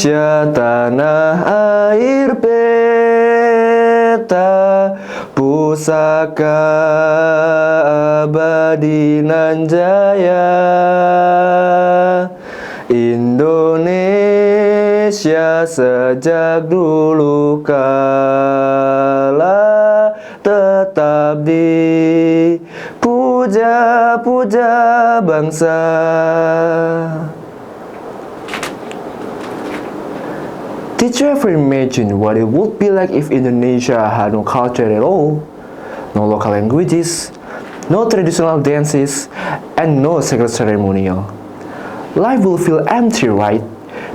Indonesia tanah air beta, pusaka abadi nan jaya. Indonesia sejak dulu kala tetap dipuja-puja bangsa. Did you ever imagine what it would be like if Indonesia had no culture at all? No local languages, no traditional dances, and no sacred ceremonial. Life will feel empty, right?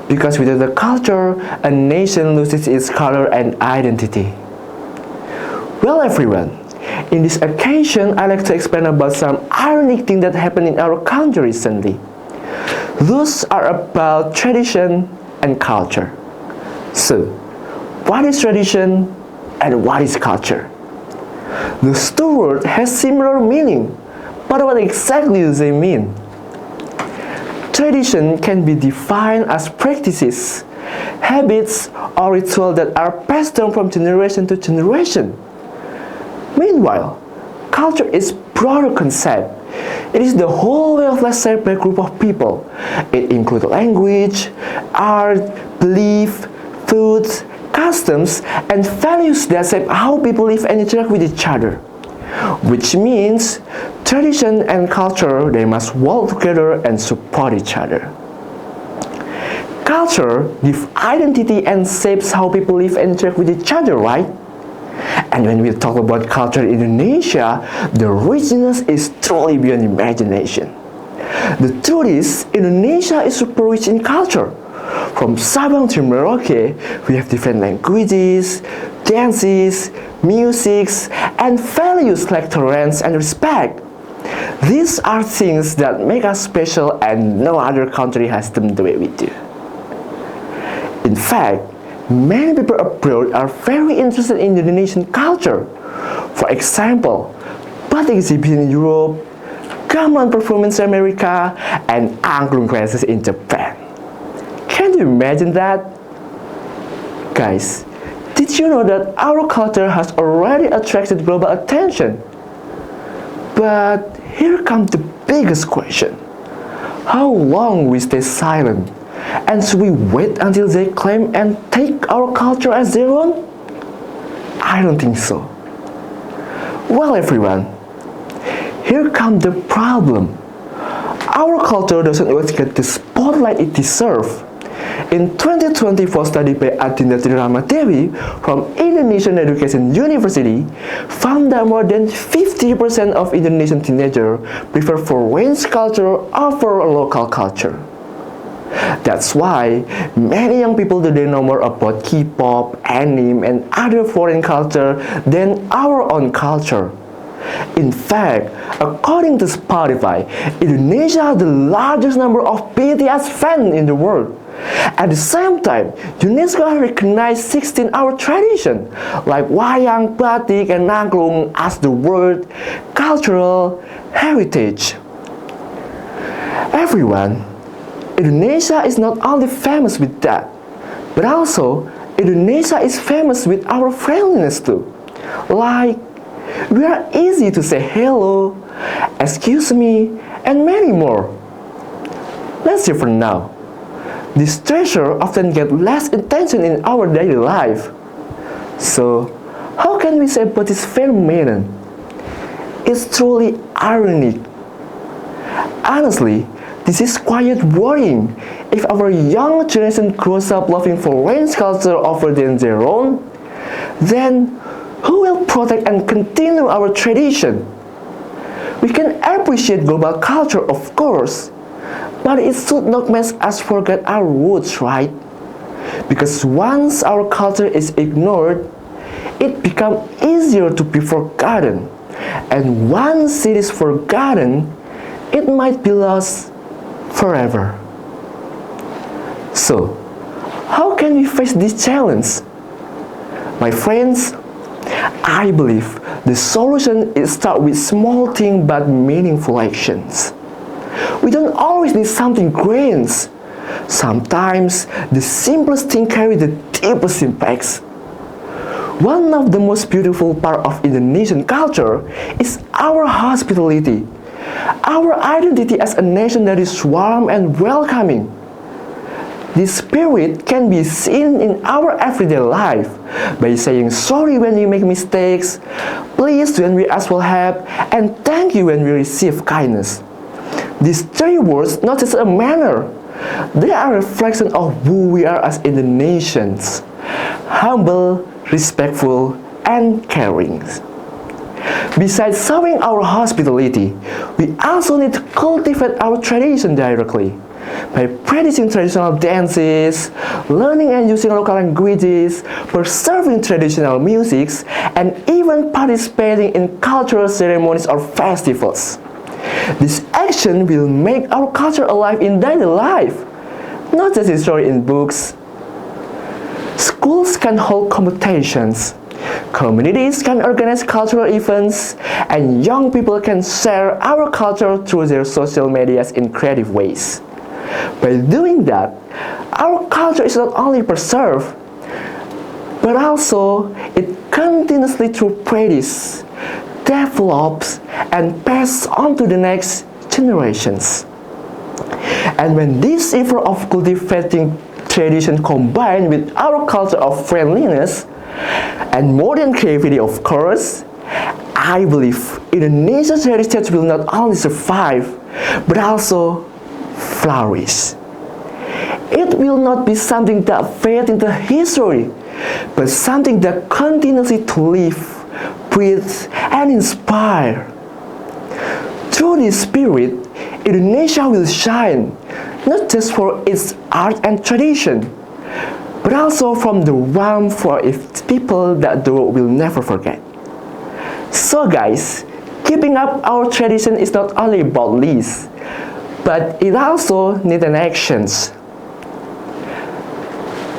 Because without the culture, a nation loses its color and identity. Well, everyone, in this occasion, I'd like to explain about some ironic things that happened in our country recently. Those are about tradition and culture. So, what is tradition and what is culture? Those two words have similar meaning, but what exactly do they mean? Tradition can be defined as practices, habits, or rituals that are passed down from generation to generation. Meanwhile, culture is a broader concept. It is the whole way of life shared by a group of people. It includes language, art, belief, foods, customs, and values that shape how people live and interact with each other. Which means tradition and culture, they must work together and support each other. Culture gives identity and shapes how people live and interact with each other, right? And when we talk about culture in Indonesia, the richness is truly beyond imagination. The truth is, Indonesia is super rich in culture. From Sabang to Merauke, we have different languages, dances, musics, and values like tolerance and respect. These are things that make us special and no other country has them the way we do. In fact, many people abroad are very interested in Indonesian culture. For example, batik exhibition in Europe, gamelan performance in America, and angklung classes in Japan. Can you imagine that? Guys, did you know that our culture has already attracted global attention? But here comes the biggest question. How long we stay silent? And should we wait until they claim and take our culture as their own? I don't think so. Well, everyone, here comes the problem. Our culture doesn't always get the spotlight it deserves. In 2024 study by Ardiansyah from Indonesian Education University found that more than 50% of Indonesian teenagers prefer foreign culture over local culture. That's why many young people today know more about K-pop, anime, and other foreign culture than our own culture. In fact, according to Spotify, Indonesia has the largest number of BTS fans in the world. At the same time, UNESCO has recognized 16-hour tradition like wayang, batik, and angklung as the world cultural heritage. Everyone, Indonesia is not only famous with that, but also Indonesia is famous with our friendliness too. Like, we are easy to say hello, excuse me, and many more. Let's see for now. This treasure often gets less attention in our daily life. So, how can we say about this phenomenon? It's truly ironic. Honestly, this is quite worrying. If our young generation grows up loving foreign culture over than their own, then who will protect and continue our tradition? We can appreciate global culture, of course, but it should not make us forget our roots, right? Because once our culture is ignored, it becomes easier to be forgotten. And once it is forgotten, it might be lost forever. So, how can we face this challenge? My friends, I believe the solution is start with small things but meaningful actions. We don't always need something grand. Sometimes the simplest thing carry the deepest impacts. One of the most beautiful parts of Indonesian culture is our hospitality. Our identity as a nation that is warm and welcoming. This spirit can be seen in our everyday life by saying sorry when we make mistakes, please when we ask for help, and thank you when we receive kindness. These three words not just a manner, they are a reflection of who we are as Indonesians: humble, respectful, and caring. Besides showing our hospitality, we also need to cultivate our tradition directly. By practicing traditional dances, learning and using local languages, preserving traditional musics, and even participating in cultural ceremonies or festivals. This action will make our culture alive in daily life, not just stored in books. Schools can hold competitions, communities can organize cultural events, and young people can share our culture through their social medias in creative ways. By doing that, our culture is not only preserved, but also it continuously through practice, develops, and passes on to the next generations. And when this effort of cultivating tradition combined with our culture of friendliness and modern creativity, of course, I believe Indonesia's heritage will not only survive, but also flourish. It will not be something that fades into history, but something that continuously to live, breathe, and inspire. Through this spirit, Indonesia will shine, not just for its art and tradition, but also from the warmth for its people that the world will never forget. So guys, keeping up our tradition is not only about lists, but it also needs an actions.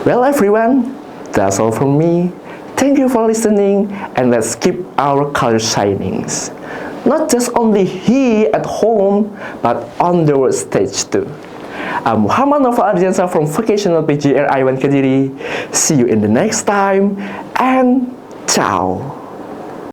Well everyone, that's all from me. Thank you for listening, and let's keep our culture shining. Not just only here at home, but on the world stage too. I'm Muhammad Nofal Ardiansyah from Vocational PGRI Kediri. See you in the next time, and ciao.